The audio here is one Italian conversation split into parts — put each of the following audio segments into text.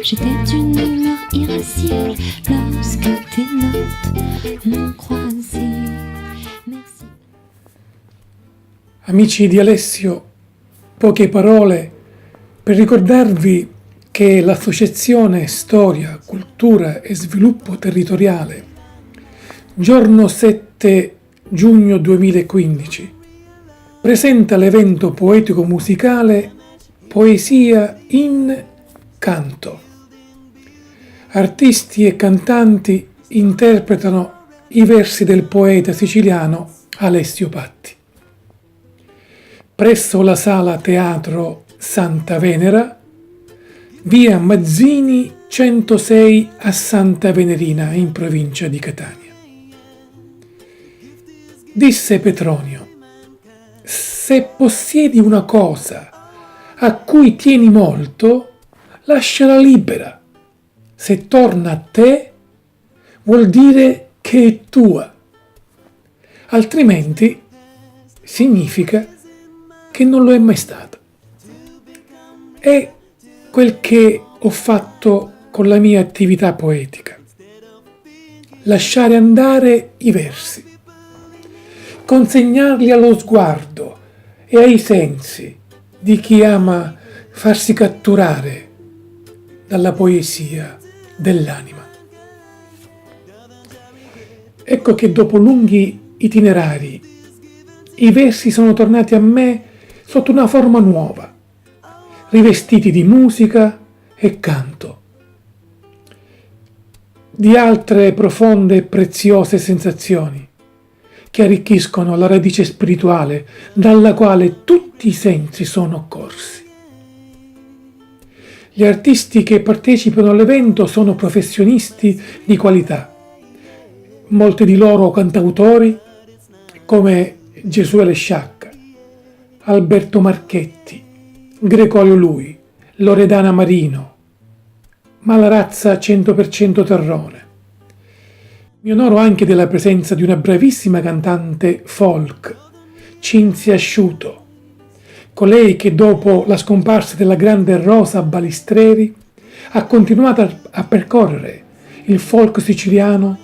J'étais d'une humeur irascible lorsque tes notes m'ont croisé. Merci. Amici di Alessio, poche parole per ricordarvi che l'Associazione Storia, Cultura e Sviluppo Territoriale, giorno 7 giugno 2015, presenta l'evento poetico-musicale Poesia in Canto. Artisti e cantanti interpretano i versi del poeta siciliano Alessio Patti. Presso la Sala Teatro Santa Venera, via Mazzini 106 a Santa Venerina, in provincia di Catania. Disse Petronio: se possiedi una cosa a cui tieni molto, lasciala libera. Se torna a te, vuol dire che è tua. Altrimenti significa che non lo è mai stato. È quel che ho fatto con la mia attività poetica. Lasciare andare i versi, consegnarli allo sguardo e ai sensi di chi ama farsi catturare dalla poesia dell'anima. Ecco che dopo lunghi itinerari i versi sono tornati a me sotto una forma nuova, rivestiti di musica e canto, di altre profonde e preziose sensazioni che arricchiscono la radice spirituale dalla quale tutti i sensi sono occorsi. Gli artisti che partecipano all'evento sono professionisti di qualità, molti di loro cantautori come Gesuele Sciacca, Alberto Marchetti, Gregorio Lui, Loredana Marino, ma la razza 100% terrone. Mi onoro anche della presenza di una bravissima cantante folk, Cinzia Asciuto, colei che dopo la scomparsa della grande Rosa Balistreri ha continuato a percorrere il folk siciliano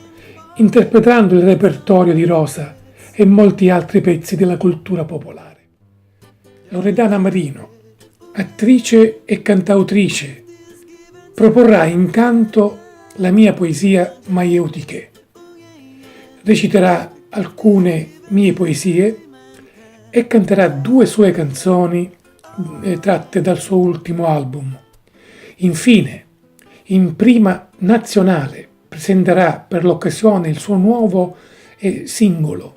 interpretando il repertorio di Rosa e molti altri pezzi della cultura popolare. Loredana Marino, attrice e cantautrice, proporrà in canto la mia poesia Maieutiche. Reciterà alcune mie poesie e canterà 2 sue canzoni tratte dal suo ultimo album. Infine, in prima nazionale, presenterà per l'occasione il suo nuovo singolo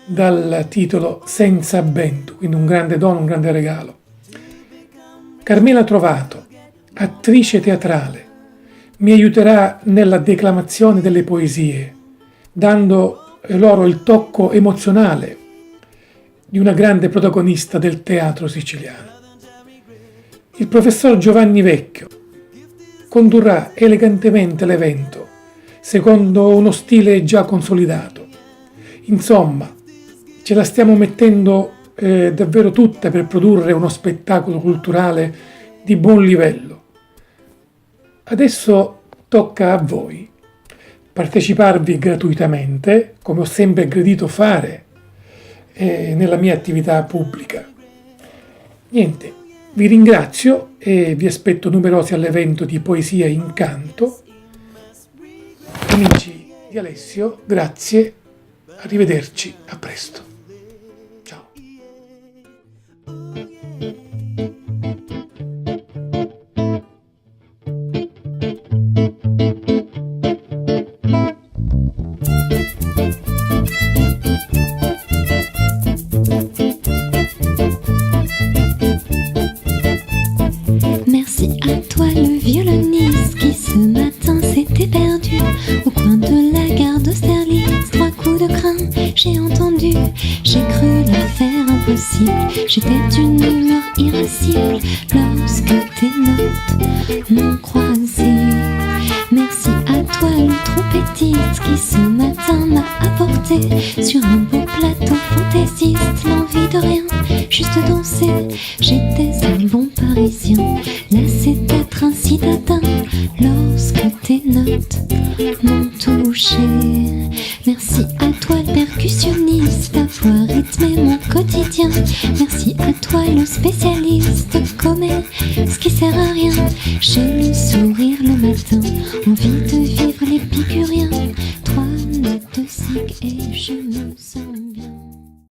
dal titolo Senza Vento, quindi un grande dono, un grande regalo. Carmela Trovato, attrice teatrale, mi aiuterà nella declamazione delle poesie, dando loro il tocco emozionale di una grande protagonista del teatro siciliano. Il professor Giovanni Vecchio condurrà elegantemente l'evento, secondo uno stile già consolidato. Insomma, ce la stiamo mettendo davvero tutta per produrre uno spettacolo culturale di buon livello. Adesso tocca a voi parteciparvi gratuitamente, come ho sempre gradito fare nella mia attività pubblica. Niente, vi ringrazio e vi aspetto numerosi all'evento di Poesia in Canto. Amici di Alessio, grazie, arrivederci, a presto. Ciao. Merci à toi le violoniste qui ce matin s'était perdu au coin de la gare d'Austerlitz. 3 coups de crin, j'ai entendu, j'ai cru la faire impossible. J'étais d'une humeur irascible lorsque tes notes m'ont croisé. Merci à toi le trompettiste qui ce matin m'a apporté sur un beau plateau fantaisiste l'envie de rien, juste danser. J'étais un bon parisien, lassé d'être un citadin Merci à toi le spécialiste, commerce qui sert à rien. J'ai le sourire le matin, envie de vivre l'épicurien. 3 notes de cig et je me sens